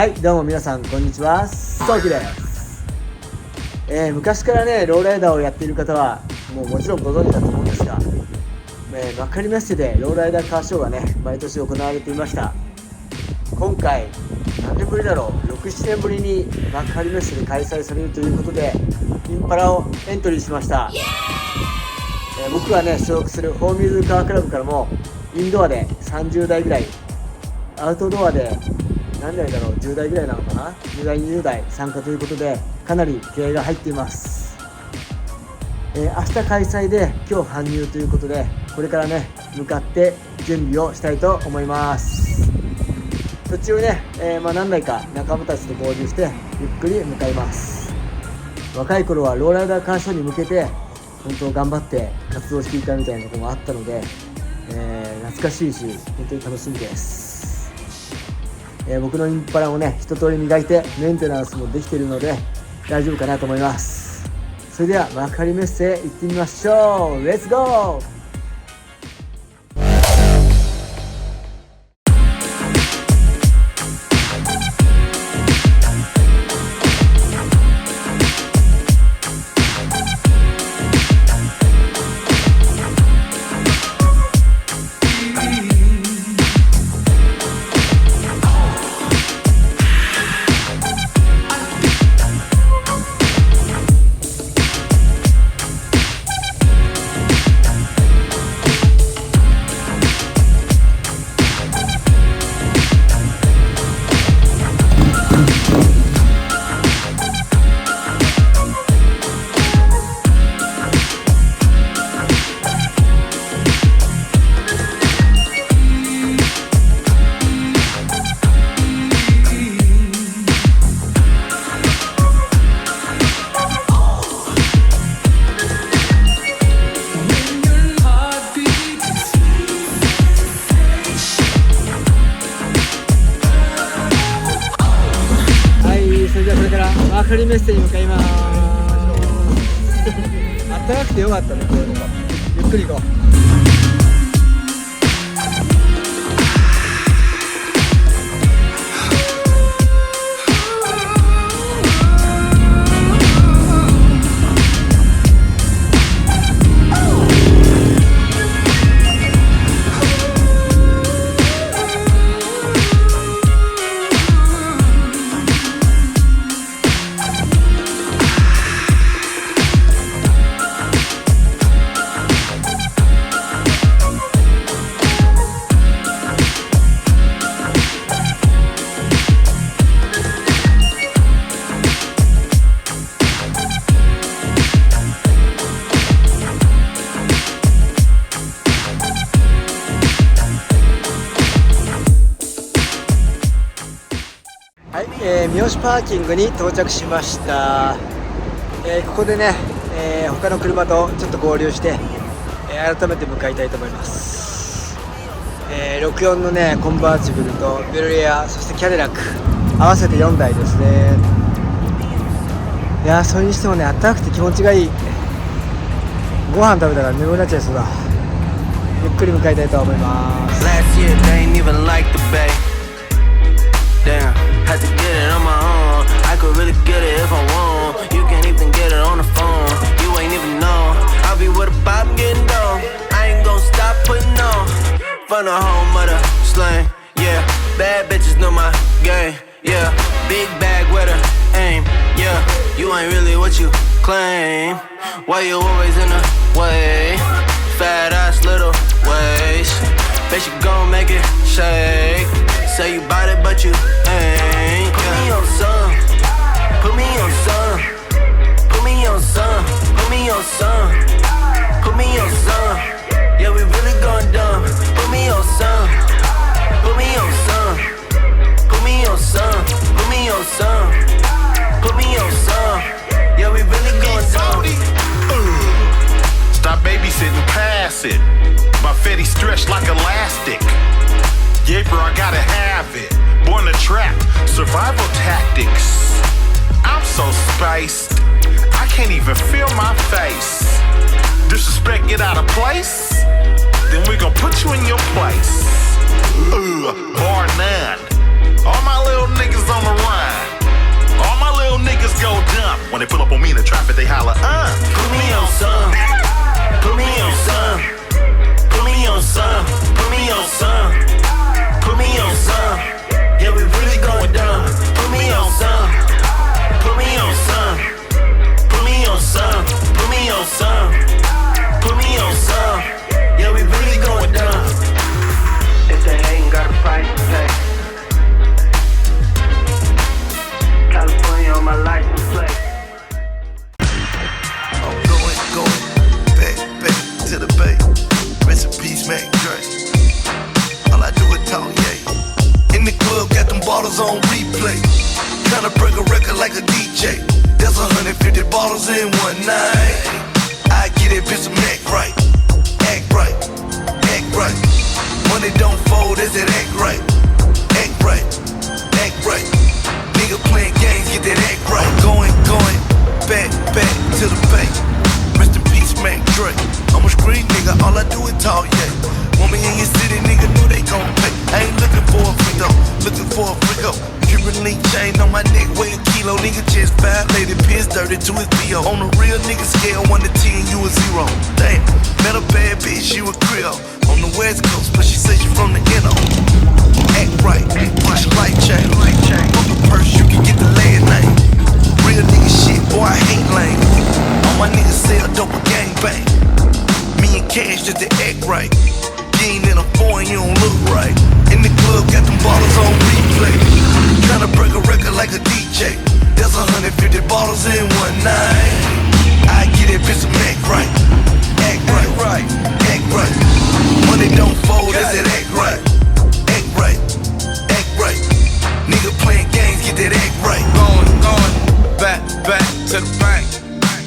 はい、どうも皆さんこんにちは、そうきです。昔からねローライダーをやっている方はもちろんご存知だと思うんですが、幕張メッセでローライダーカーショーがね毎年行われていました。今回何年ぶりだろう、6、7年ぶりに幕張メッセで開催されるということでインパラをエントリーしました。僕がね所属するホーミーズカークラブからもインドアで30台ぐらい、アウトドアで何台だろう、10台ぐらいなのかな、10台20台参加ということでかなり気合が入っています。明日開催で今日搬入ということでこれからね向かって準備をしたいと思います。途中ね、何台か仲間たちと合流してゆっくり向かいます。若い頃はローライダーカーショーに向けて本当頑張って活動していたみたいなところもあったので、懐かしいし本当に楽しみです。僕のインパラもね一通り磨いてメンテナンスもできているので大丈夫かなと思います。それでは幕張メッセへ行ってみましょう。レッツゴー。それではこれから幕張メッセに向かいます。あったかくてよかったね、こういうのがゆっくり行こう。はい、三好パーキングに到着しました。ここでね、他の車とちょっと合流して、改めて向かいたいと思います。64のねコンバーチブルとベルエア、そしてキャデラック合わせて4台ですね。いやー、それにしてもね暖かくて気持ちがいい。ご飯食べたら眠くなっちゃいそうだ。ゆっくり向かいたいと思います。Had to get it on my own. I could really get it if I want. You can't even get it on the phone. You ain't even know. I'll be with a pop getting dough. I ain't gon' stop putting on. From the home of the slang, yeah. Bad bitches know my game, yeah. Big bag with a aim, yeah. You ain't really what you claim. Why you always in the way? Fat ass little waist. Bet you gon' make it shake. Say you bout it but you ain't. Put me on some. Put me on some. Put me on some. Put me on some. Put me on some. Yeah, we really gone dumb. Put me on some. Put me on some. Put me on some. Put me on some. Put me on some. Yeah, we really gone dumb. Stop babysitting, pass it. My fetty stretched like elastic. Yeah, bro, I gotta have it. Born to trap, survival tactics. I'm so spaced, I can't even feel my face. Disrespect get out of place, then we gon' put you in your place. Bar none. All my little niggas on the When they pull up on me in the traffic, they holler, Put me on some. Put me on some. Put me on some. Put me on some. Put me on some. Yeah, we really going down. Put me on some. Put me on some. Put me on some. Put me on some. Put me on some. Yeah, we really going down. If they ain't got a price to pay. California on my license plate. I'm going back to the bay. Rest in peace, Mac Dre. All I do is talk, yeah. In the club, got them bottles on replay. Tryna break a record like a DJ. There's 150 bottles in one night. I get it, bitch, act right. Act right, act right. Money don't fold, is it act right? Act right, act right. Nigga playing games, get that act right. Going back to the bay. Rest in peace, Mac Dre. I'm a street nigga, all I do is talk, yeah. Want me in your city, nigga, know they gon' pay. I ain't looking for a free throw, looking for a free go. Cuban link chain on my neck, weigh a kilo. Nigga just violated, piss dirty to his B.O. On a real nigga scale, 1 to 10, you a 0. Damn, met a bad bitch, she was Creole. On the west coast, but she say she from the NO. Act right, watch your light change. Fuck the purse, you can get the last name. Real nigga shit, boy, I hate lame. All my niggas sell dope with gangbang. Me and Cash just to act right. You ain't in a foreign, you don't look right. In the club, got them bottles on replay. Tryna break a record like a DJ. There's 150 bottles in one night. I get it, bitch, act right. Act right, act right. Money don't fold, is it act right? Act right, act right. Nigga playing games, get that act right. Going back to the bank.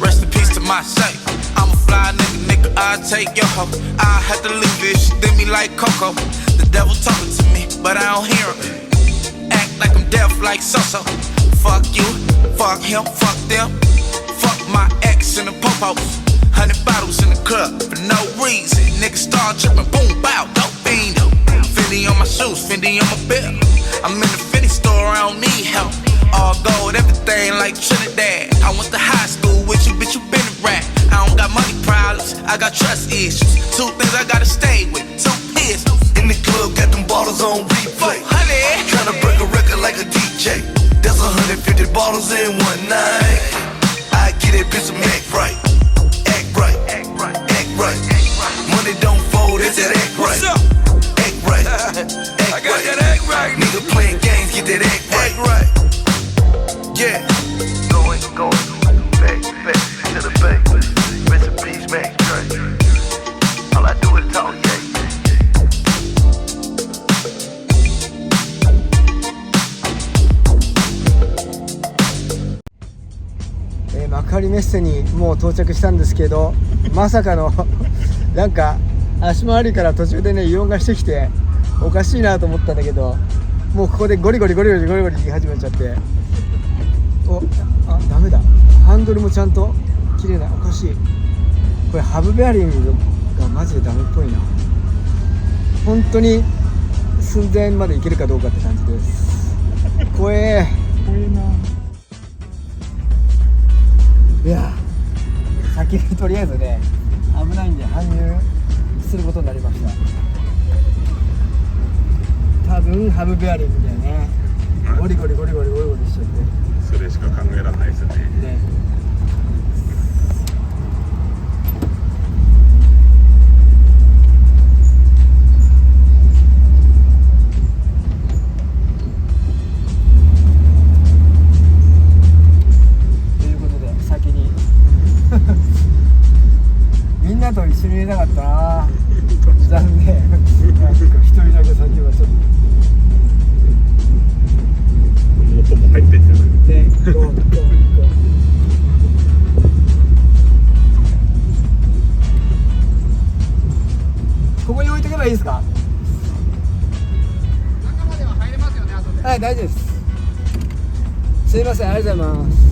Rest in peace to my safe. I'm a fly nigga, I'll take your hoe. I had to leave it, she did me like Coco. The devil talking to me, but I don't hear him. Act like I'm deaf like So-So. Fuck you, fuck him, fuck them. Fuck my ex and the popos. 100 bottles in the club for no reason. Niggas start tripping, boom, bow, dope fiend. Fendi on my shoes, Fendi on my belt. I'm in the Fendi store, I don't need help. All gold, everything like Trinidad. I went to high school with you, bitch, you been a rat. I don't got money problems, I got trust issues. 2 things I gotta stay with, 2 pistols. In the club, got them bottles on replay. Tryna break a record like a DJ. There's 150 bottles in one night. I get it, bitch, act right. Act right, act right. Money don't fold, is it act right? Act right, act right. Nigga playing games, get that act right. Yeah. Going back to the bay. Rest in peace, Mac Dre. All I do is talk, yeah.幕張メッセにもう到着したんですけど、まさかのなんか足回りから途中でね異音がしてきておかしいなと思ったんだけど、もうここでゴリゴリ言い始めちゃって、ダメだ、ハンドルもちゃんと切れない、おかしい。これハブベアリングがマジでダメっぽいな。本当に寸前までいけるかどうかって感じです。怖えな。いや、先にとりあえずね危ないんで搬入することになりました。多分ハブベアリングだよね。ゴリゴリしちゃって、それしか考えられないですよね。ということで先にみんなと一緒にいれなかったな。残念。一人だけ先はちょっと。音も入ってんじゃない。で、ここに置いとけばいいですか？中までは入れますよね、後で。はい、大丈夫です。すいません、ありがとうございます。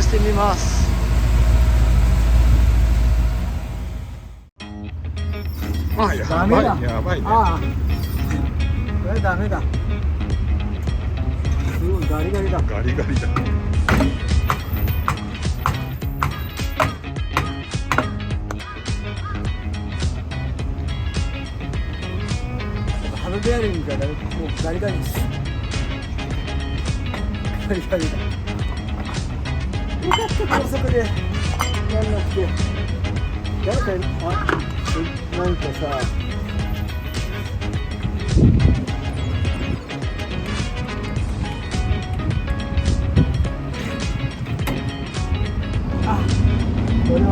してみます。あ、やダメだ。ばい、やばいね。ああ、これダメだ。すごいガリガリだ。ガリガリだ。ハロベアリングがもうガリガリです。ガリガリだ。よかった高速でやんなくて。誰かなんかさ。あ、これは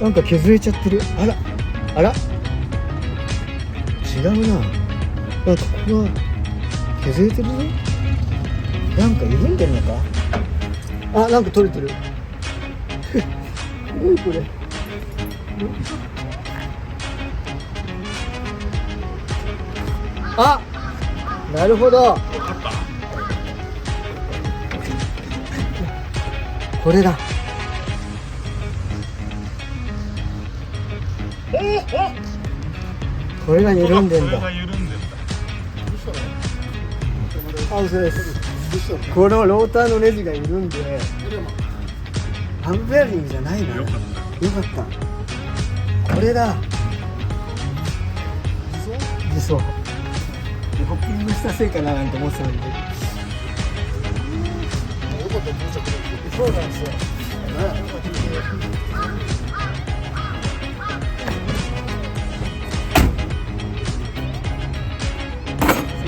なんか削れちゃってる。あらあら。違うな。なんかここが削れてるぞ。なんか緩んでるのか。あ、なんか取れてる。何これ。あ、なるほど。これだ。これが緩んでんだ。これが緩んでんだ。あ、そうです。このローターのネジが緩んで、ハンベアリングじゃないな。よかった。これだ。そう。ホッピングしたせいかななんて思ってたんで。そうなんですよ。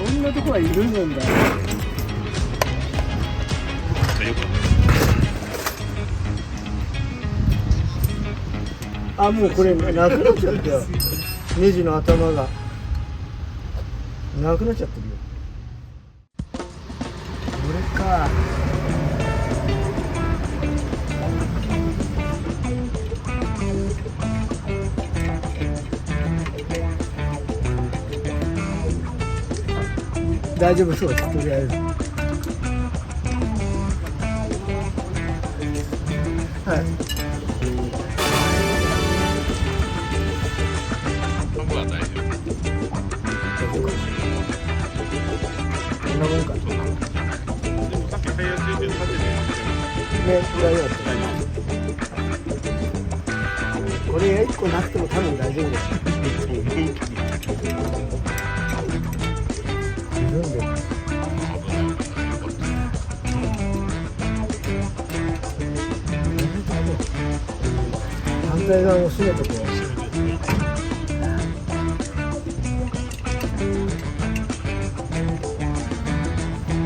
そんなとこは緩むんだ。あ、もうこれなくなっちゃったよ。ネジの頭がなくなっちゃってるよ。これか。大丈夫そうです、とりあえず。はい。僕は大丈夫。こんなもんか。でもさっきタイヤついてる縦でね、大丈夫だった。これ1個なくても多分大丈夫です。緩んでる。反対側も閉めとこう。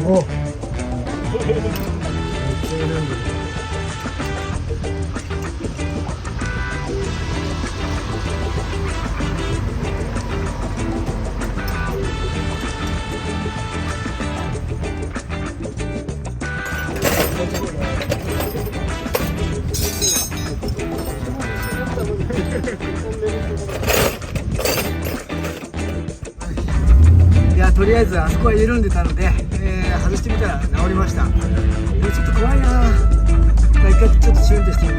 お、めっちゃ緩んでる。いや、とりあえずあそこは緩んでたので、外してみたら治りました。ちょっと怖いな。一回ちょっとシュンとしてみ